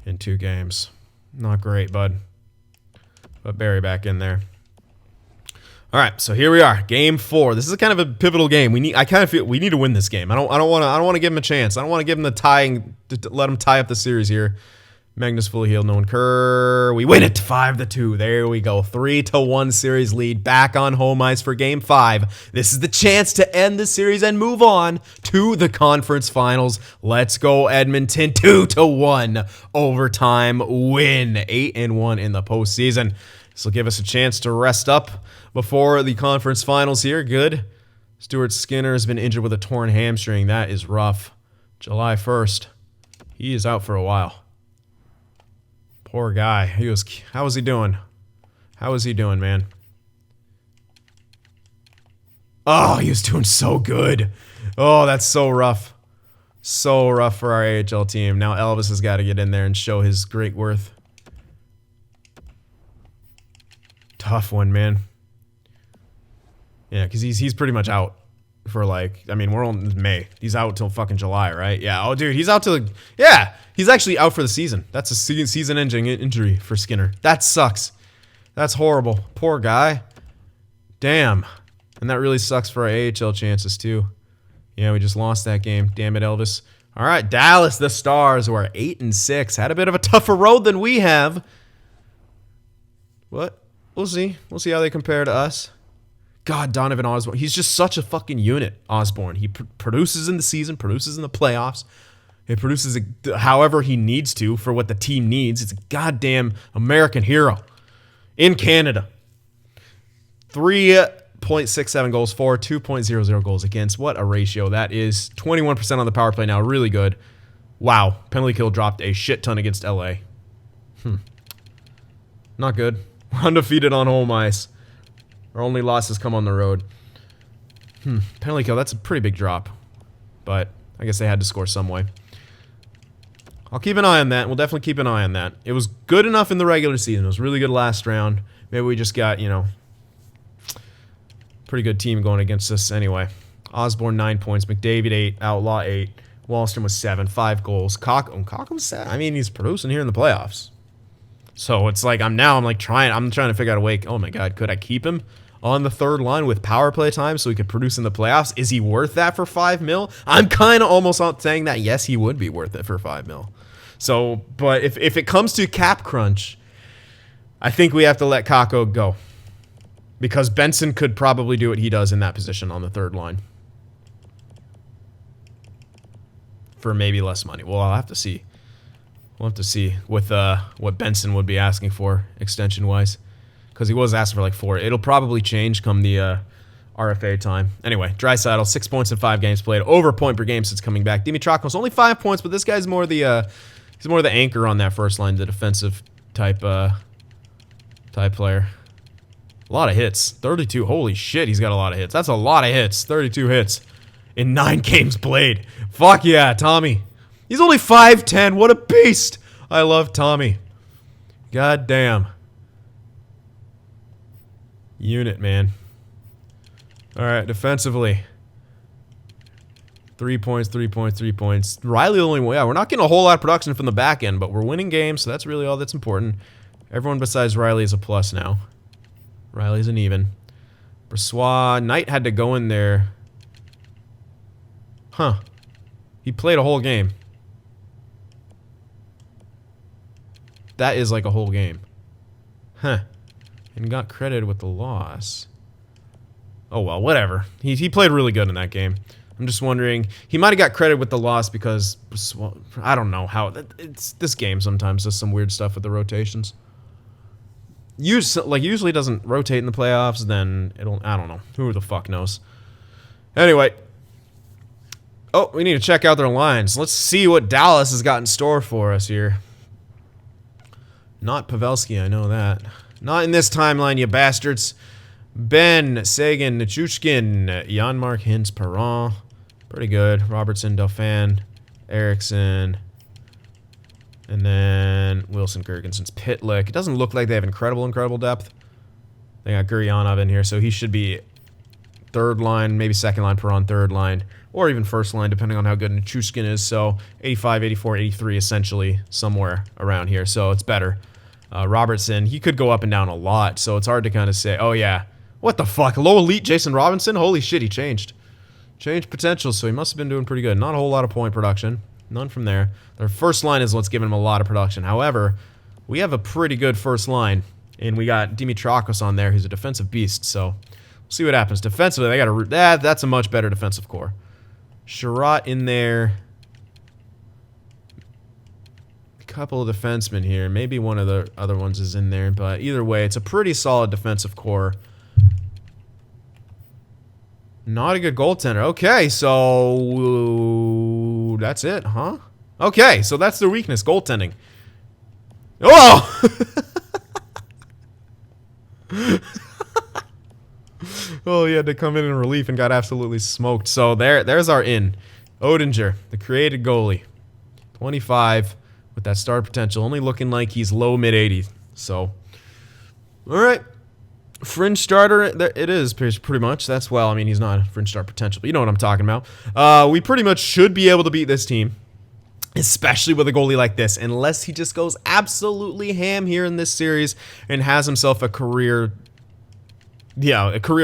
in 2 games. Not great, bud. But Barry back in there. All right, so here we are, game 4. This is kind of a pivotal game. I kind of feel we need to win this game. I don't want to give him a chance. I don't want to give him the tying, let him tie up the series here. Magnus fully healed, no one Kerr. We win it 5-2. There we go. 3-1 series lead. Back on home ice for game 5. This is the chance to end the series and move on to the conference finals. Let's go, Edmonton. 2-1 overtime win. 8-1 in the postseason. This will give us a chance to rest up before the conference finals here. Good. Stuart Skinner has been injured with a torn hamstring. That is rough. July 1st. He is out for a while. Poor guy. How was he doing? How was he doing, man? Oh, he was doing so good. Oh, that's so rough. So rough for our AHL team. Now Elvis has got to get in there and show his great worth. Tough one, man. Yeah, because he's pretty much out for we're on May. He's out till fucking July, right? Yeah. Oh, dude, he's out till yeah. He's actually out for the season. That's a season-ending injury for Skinner. That sucks. That's horrible. Poor guy. Damn. And that really sucks for our AHL chances too. Yeah, we just lost that game. Damn it, Elvis. All right, Dallas, the Stars, who are 8-6, had a bit of a tougher road than we have. What? We'll see. We'll see how they compare to us. God, Donovan Osborne. He's just such a fucking unit, Osborne. He produces in the season, produces in the playoffs. He produces however he needs to for what the team needs. It's a goddamn American hero in Canada. 3.67 goals for, 2.00 goals against. What a ratio that is. 21% on the power play now. Really good. Wow. Penalty kill dropped a shit ton against LA. Not good. We're undefeated on home ice. Our only losses come on the road. Penalty kill, that's a pretty big drop. But I guess they had to score some way. I'll keep an eye on that. We'll definitely keep an eye on that. It was good enough in the regular season. It was really good last round. Maybe we just got, pretty good team going against us anyway. Osborne, 9 points. McDavid, 8. Outlaw, 8. Wallstrom was 7. 5 goals. Cockham, 7. I mean, he's producing here in the playoffs. So it's like I'm trying to figure out a way. Oh my God, could I keep him? on the third line with power play time so he could produce in the playoffs. Is he worth that for $5 million? I'm kind of almost saying that yes, he would be worth it for $5 million. So, but if it comes to cap crunch, I think we have to let Kakko go. Because Benson could probably do what he does in that position on the third line. For maybe less money. Well, I'll have to see. We'll have to see with what Benson would be asking for extension-wise. Because he was asking for like 4. It'll probably change come the RFA time. Anyway, Draisaitl, 6 points in 5 games played. Over a point per game since coming back. Dimitrakos, only 5 points, but this guy's more the anchor on that first line, the defensive type player. A lot of hits. 32. Holy shit, he's got a lot of hits. That's a lot of hits. 32 hits in 9 games played. Fuck yeah, Tommy. He's only 5'10". What a beast. I love Tommy. God damn. Unit, man. All right, defensively. 3 points, 3 points, 3 points. Riley only, yeah, we're not getting a whole lot of production from the back end, but we're winning games, so that's really all that's important. Everyone besides Riley is a plus now. Riley's an even. Brossoit, Knight had to go in there. Huh. He played a whole game. That is like a whole game. Huh. And got credited with the loss. Oh well, whatever. He played really good in that game. I'm just wondering, he might have got credit with the loss because, well, I don't know how, it's this game sometimes does some weird stuff with the rotations. Usually doesn't rotate in the playoffs, then it'll, I don't know. Who the fuck knows? Anyway. Oh, we need to check out their lines. Let's see what Dallas has got in store for us here. Not Pavelski, I know that. Not in this timeline, you bastards. Ben, Sagan, Nichushkin, Janmark, Hintz, Perron. Pretty good. Robertson, Dauphin, Eriksson. And then Wilson, Gergensons, Pitlick. It doesn't look like they have incredible depth. They got Guryanov in here, so he should be third line, maybe second line, Perron third line, or even first line, depending on how good Nichushkin is. So 85, 84, 83, essentially, somewhere around here. So it's better. Robertson, he could go up and down a lot, so it's hard to kind of say, oh yeah, what the fuck, low elite Jason Robinson? Holy shit, he changed. Changed potential, so he must have been doing pretty good. Not a whole lot of point production. None from there. Their first line is what's giving him a lot of production. However, we have a pretty good first line, and we got Dimitrakos on there, who's a defensive beast, so we'll see what happens. Defensively, they got that's a much better defensive core. Sherratt in there. A couple of defensemen here. Maybe one of the other ones is in there, but either way, it's a pretty solid defensive core. Not a good goaltender. Okay, so that's it, huh? Okay, so that's their weakness, goaltending. Oh! Oh, he had to come in relief and got absolutely smoked. So there's our in. Odinger, the created goalie. 25 with that star potential. Only looking like he's low mid-80s. So, all right. Fringe starter, it is pretty much. That's, well, I mean, he's not a fringe star potential, but you know what I'm talking about. We pretty much should be able to beat this team, especially with a goalie like this, unless he just goes absolutely ham here in this series and has himself a career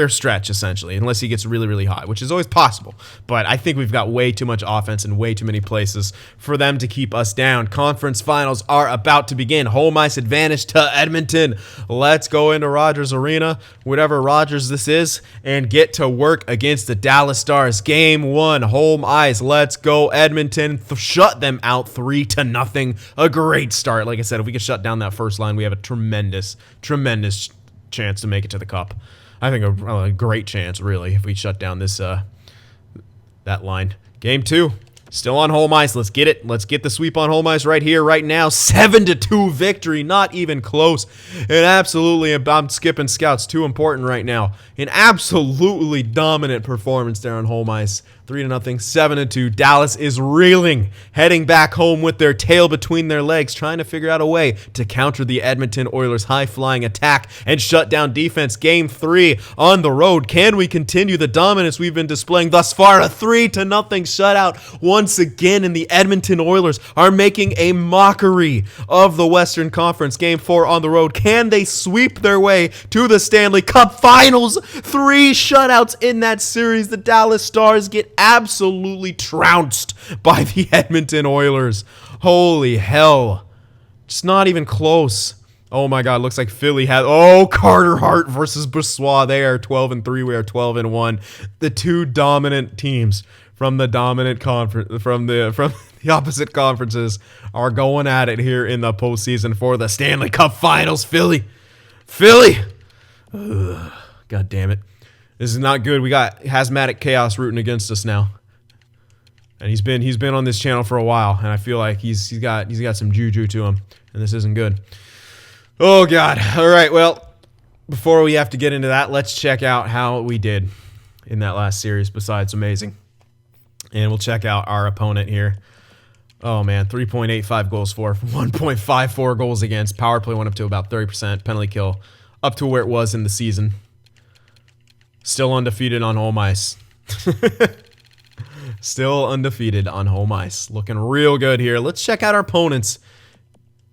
stretch, essentially, unless he gets really, really hot, which is always possible. But I think we've got way too much offense in way too many places for them to keep us down. Conference finals are about to begin. Home ice advantage to Edmonton. Let's go into Rogers Arena, whatever Rogers this is, and get to work against the Dallas Stars. Game 1, home ice. Let's go, Edmonton. Shut them out 3-0. A great start. Like I said, if we can shut down that first line, we have a tremendous chance to make it to the Cup. I think a great chance, really, if we shut down this that line. Game 2, still on home ice. Let's get it. Let's get the sweep on home ice right here, right now. 7-2 victory, not even close. And absolutely, I'm skipping scouts. Too important right now. An absolutely dominant performance there on home ice 3-0, 7-2. Dallas is reeling, heading back home with their tail between their legs, trying to figure out a way to counter the Edmonton Oilers' high-flying attack and shut down defense. Game 3 on the road. Can we continue the dominance we've been displaying thus far? A 3-0 shutout once again, and the Edmonton Oilers are making a mockery of the Western Conference. Game 4 on the road. Can they sweep their way to the Stanley Cup Finals? 3 shutouts in that series. The Dallas Stars get absolutely trounced by the Edmonton Oilers. Holy hell. It's not even close. Oh my God, looks like Philly had... Oh, Carter Hart versus Brossoit. They are 12-3. We are 12-1. The two dominant teams from the dominant conference, from the opposite conferences, are going at it here in the postseason for the Stanley Cup Finals. Philly. Ugh, God damn it. This is not good. We got Hazmatic Chaos rooting against us now. And he's been on this channel for a while, and I feel like he's got some juju to him, and this isn't good. Oh God. All right, well, before we have to get into that, let's check out how we did in that last series besides amazing. And we'll check out our opponent here. Oh man, 3.85 goals for, 1.54 goals against. Power play went up to about 30%. Penalty kill up to where it was in the season. Still undefeated on home ice. Still undefeated on home ice. Looking real good here. Let's check out our opponents.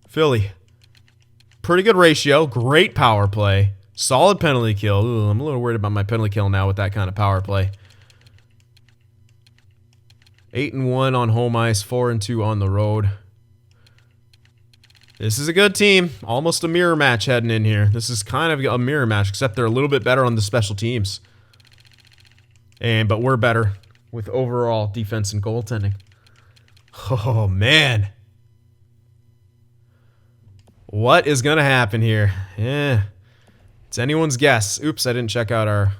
Philly. Pretty good ratio. Great power play. Solid penalty kill. Ooh, I'm a little worried about my penalty kill now with that kind of power play. 8-1 on home ice. 4-2 on the road. This is a good team. Almost a mirror match heading in here. This is kind of a mirror match, except they're a little bit better on the special teams. But we're better with overall defense and goaltending. Oh, man. What is going to happen here? It's anyone's guess. Oops, I didn't check out our...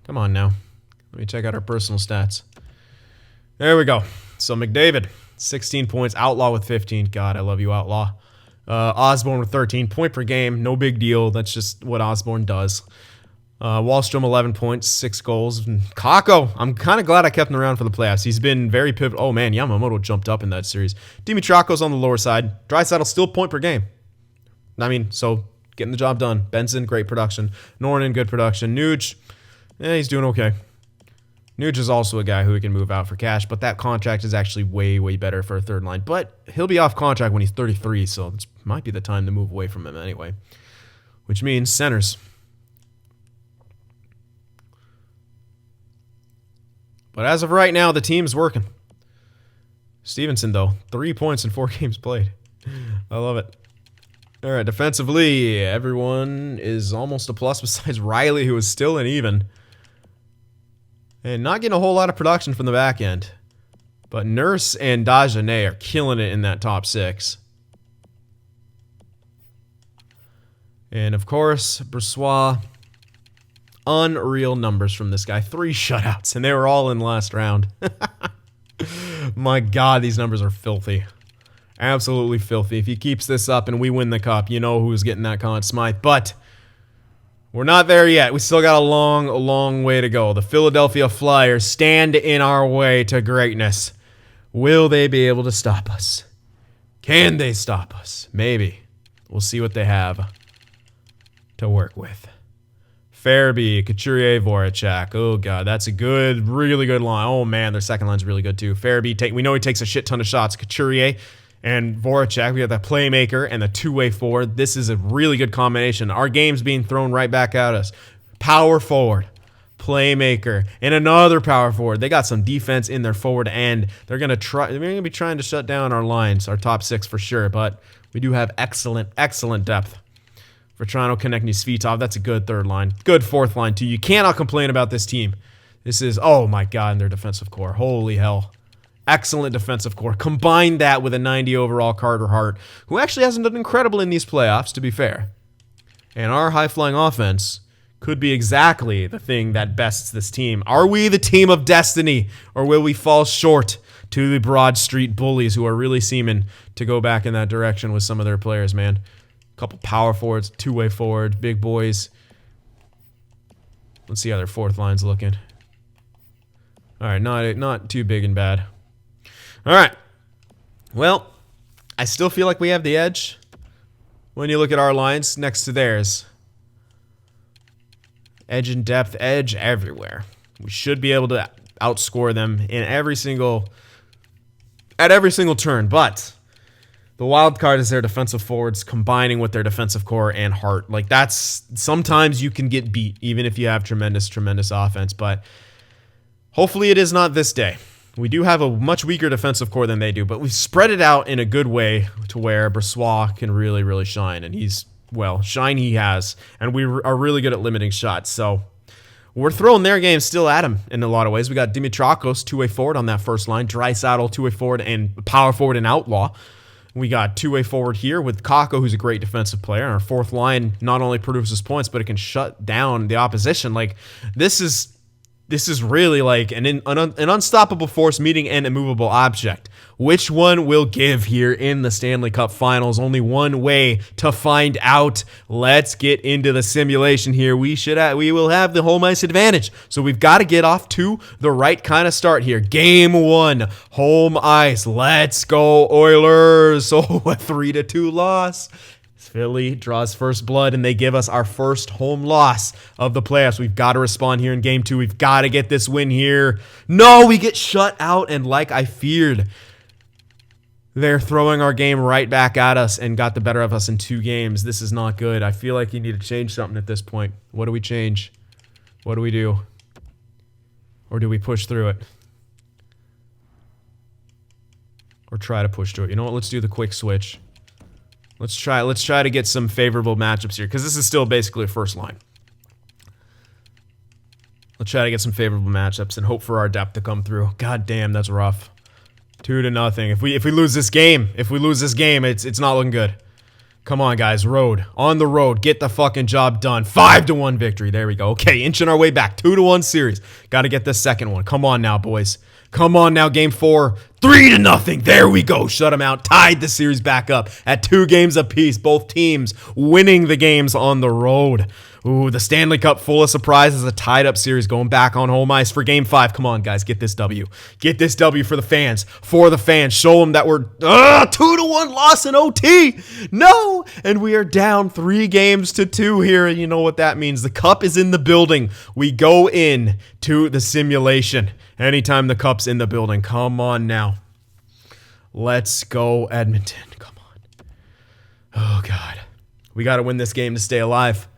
Come on now. Let me check out our personal stats. There we go. So McDavid, 16 points. Outlaw with 15. God, I love you, Outlaw. Osborne with 13. Point per game. No big deal. That's just what Osborne does. Wallstrom, 11 points, 6 goals. And Kakko, I'm kind of glad I kept him around for the playoffs. He's been very pivotal. Oh, man, Yamamoto jumped up in that series. Dimitrako's on the lower side. Draisaitl still point per game. I mean, so getting the job done. Benson, great production. Norton, good production. Nuge, he's doing okay. Nuge is also a guy who we can move out for cash, but that contract is actually way, way better for a third line. But he'll be off contract when he's 33, so it might be the time to move away from him anyway. Which means centers. But as of right now, the team's working. Stevenson, though, 3 points in 4 games played. I love it. All right, defensively, everyone is almost a plus besides Riley, who is still an even. And not getting a whole lot of production from the back end. But Nurse and Dagenet are killing it in that top 6. And, of course, Brossoit. Unreal numbers from this guy. 3 shutouts, and they were all in the last round. My God, these numbers are filthy. Absolutely filthy. If he keeps this up and we win the cup, you know who's getting that Conn Smythe. But we're not there yet. We still got a long way to go. The Philadelphia Flyers stand in our way to greatness. Will they be able to stop us? Can they stop us? Maybe. We'll see what they have to work with. Farabee, Couturier, Voracek. Oh, God, that's a good, really good line. Oh, man, their second line's really good, too. Farabee, we know he takes a shit ton of shots. Couturier and Voracek, we got the playmaker and the two-way forward. This is a really good combination. Our game's being thrown right back at us. Power forward, playmaker, and another power forward. They got some defense in their forward end. They're going to be trying to shut down our lines, our top 6 for sure, but we do have excellent depth. For Toronto, Konechny, Svitov, that's a good third line. Good fourth line, too. You cannot complain about this team. This is, oh my God, and their defensive core. Holy hell. Excellent defensive core. Combine that with a 90 overall Carter Hart, who actually hasn't done incredible in these playoffs, to be fair. And our high-flying offense could be exactly the thing that bests this team. Are we the team of destiny, or will we fall short to the Broad Street bullies who are really seeming to go back in that direction with some of their players, man? Couple power forwards, two-way forward, big boys. Let's see how their fourth line's looking. All right, not too big and bad. All right. Well, I still feel like we have the edge when you look at our lines next to theirs. Edge in depth, edge everywhere. We should be able to outscore them in at every single turn, but the wild card is their defensive forwards combining with their defensive core and heart. Like, that's sometimes you can get beat even if you have tremendous offense, but hopefully it is not this day. We do have a much weaker defensive core than they do, but we've spread it out in a good way to where Brossoit can really shine, and shine he has, and we are really good at limiting shots, so we're throwing their game still at him in a lot of ways. We got Dimitrakos, two-way forward on that first line, Draisaitl, two-way forward and power forward and outlaw. We got two-way forward here with Kakko, who's a great defensive player, and our fourth line not only produces points, but it can shut down the opposition. Like, this is really like an unstoppable force meeting an immovable object. Which one will give here in the Stanley Cup Finals? Only one way to find out. Let's get into the simulation here. We will have the home ice advantage, so we've got to get off to the right kind of start here. Game 1, home ice. Let's go Oilers. Oh, a 3-2 loss. Philly draws first blood, and they give us our first home loss of the playoffs. We've got to respond here in Game 2. We've got to get this win here. No, we get shut out, and like I feared, they're throwing our game right back at us and got the better of us in 2 games. This is not good. I feel like you need to change something at this point. What do we change? What do we do? Or do we push through it? Or try to push through it? You know what? Let's do the quick switch. Let's try to get some favorable matchups here, because this is still basically a first line. Let's try to get some favorable matchups and hope for our depth to come through. God damn, that's rough. 2-0. If we lose this game, it's not looking good. Come on, guys, road. On the road, get the fucking job done. 5-1 victory. There we go. Okay, inching our way back. 2-1 series. Got to get this second one. Come on now, boys. Come on now, Game 4. 3-0. There we go. Shut them out. Tied the series back up at 2 games apiece. Both teams winning the games on the road. Ooh, the Stanley Cup full of surprises. A tied-up series going back on home ice for Game 5. Come on, guys. Get this W. Get this W for the fans. For the fans. Show them that we're 2-1 loss in OT. No! And we are down 3-2 here. And you know what that means. The cup is in the building. We go in to the simulation. Anytime the cup's in the building. Come on now. Let's go, Edmonton. Come on. Oh, God. We got to win this game to stay alive.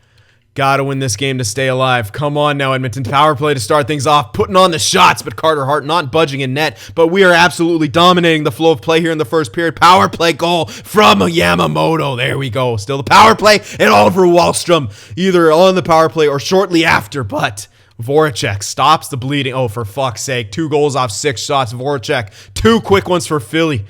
Got to win this game to stay alive. Come on now, Edmonton. Power play to start things off. Putting on the shots, but Carter Hart not budging in net. But we are absolutely dominating the flow of play here in the first period. Power play goal from Yamamoto. There we go. Still the power play, and Oliver Wahlstrom either on the power play or shortly after, but Voracek stops the bleeding. Oh, for fuck's sake. 2 goals off 6 shots. Voracek. 2 quick ones for Philly.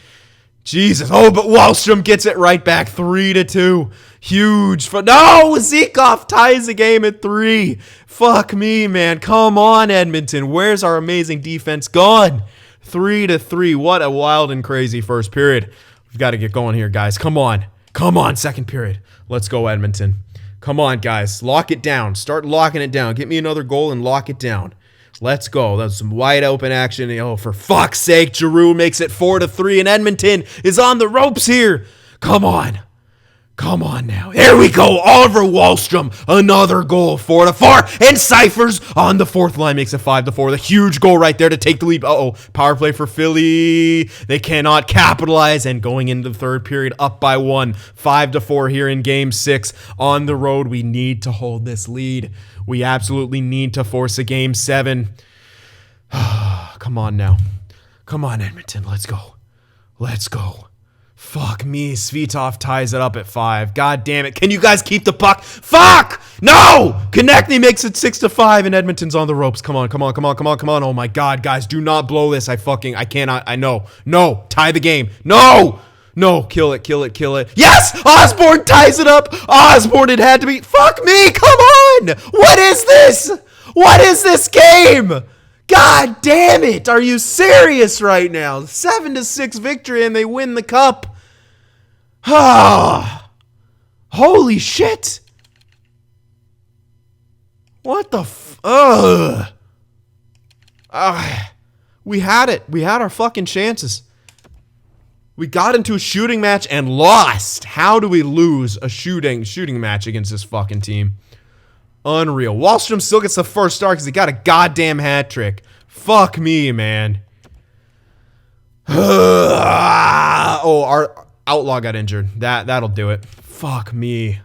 Jesus. Oh, but Wahlstrom gets it right back. 3-2. Huge. No! Zikov ties the game at 3. Fuck me, man. Come on, Edmonton. Where's our amazing defense gone? 3-3. What a wild and crazy first period. We've got to get going here, guys. Come on. Come on, second period. Let's go, Edmonton. Come on, guys. Lock it down. Start locking it down. Get me another goal and lock it down. Let's go. That's some wide open action. Oh, for fuck's sake, Giroux makes it 4-3, and Edmonton is on the ropes here. Come on. Come on now. There we go. Oliver Wahlstrom. Another goal. 4-4. And Cyphers on the fourth line makes it 5-4. The huge goal right there to take the lead. Uh-oh. Power play for Philly. They cannot capitalize. And going into the third period, up by 1. 5-4 here in Game 6. On the road, we need to hold this lead. We absolutely need to force a Game 7. Come on now. Come on, Edmonton. Let's go. Let's go. Fuck me. Svitov ties it up at 5. God damn it. Can you guys keep the puck? Fuck! No! Konechny makes it 6-5 and Edmonton's on the ropes. Come on, come on, come on, come on, come on. Oh my God, guys. Do not blow this. I cannot. I know. No. Tie the game. No! No. Kill it, kill it, kill it. Yes! Osborne ties it up. Osborne, it had to be. Fuck me. Come on! What is this? What is this game? God damn it. Are you serious right now? 7-6 victory and they win the cup. Ah, holy shit. What the We had it. We had our fucking chances. We got into a shooting match and lost. How do we lose a shooting match against this fucking team? Unreal. Wallstrom still gets the first star because he got a goddamn hat trick. Fuck me, man. Oh, our outlaw got injured. That'll do it. Fuck me.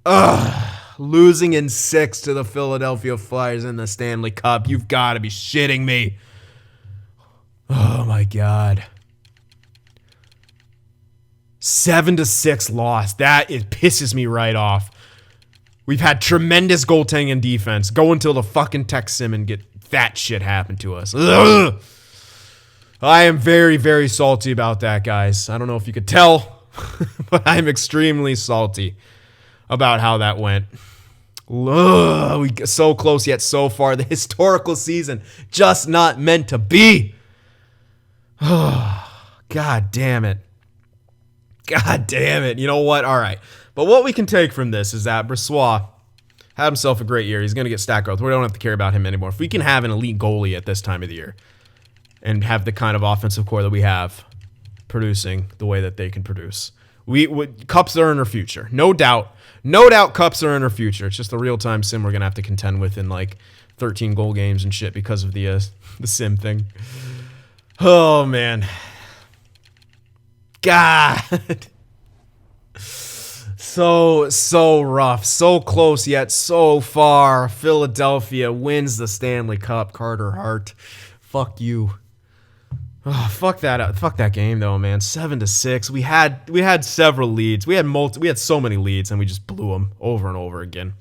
Ugh. Losing in 6 to the Philadelphia Flyers in the Stanley Cup. You've got to be shitting me. Oh my god. 7-6 loss. It pisses me right off. We've had tremendous goaltending and defense. Go until the fucking Tech Sim and get that shit happen to us. Ugh. I am very, very salty about that, guys. I don't know if you could tell, but I'm extremely salty about how that went. Ugh, we get so close yet so far. The historical season just not meant to be. God damn it. God damn it. You know what? All right. But what we can take from this is that Brossoit had himself a great year. He's going to get stat growth. We don't have to care about him anymore. If we can have an elite goalie at this time of the year and have the kind of offensive core that we have producing the way that they can produce, Cups are in our future. No doubt. No doubt Cups are in our future. It's just the real-time sim we're going to have to contend with in like 13 goal games and shit because of the sim thing. Oh, man. God. So rough. So close yet so far. Philadelphia wins the Stanley Cup. Carter Hart. Fuck you. Oh, fuck that game though, man. 7-6. We had several leads. We had so many leads and we just blew them over and over again.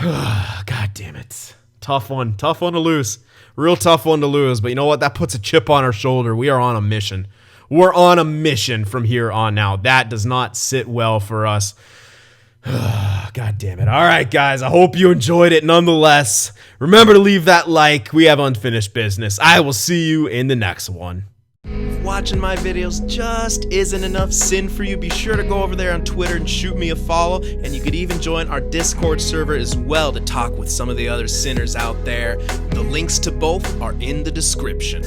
God damn it. Tough one to lose. Real tough one to lose, but you know what? That puts a chip on our shoulder. We are on a mission. We're on a mission from here on out. That does not sit well for us. God damn it. All right, guys. I hope you enjoyed it nonetheless. Remember to leave that like. We have unfinished business. I will see you in the next one. If watching my videos just isn't enough sin for you, be sure to go over there on Twitter and shoot me a follow. And you could even join our Discord server as well to talk with some of the other sinners out there. The links to both are in the description.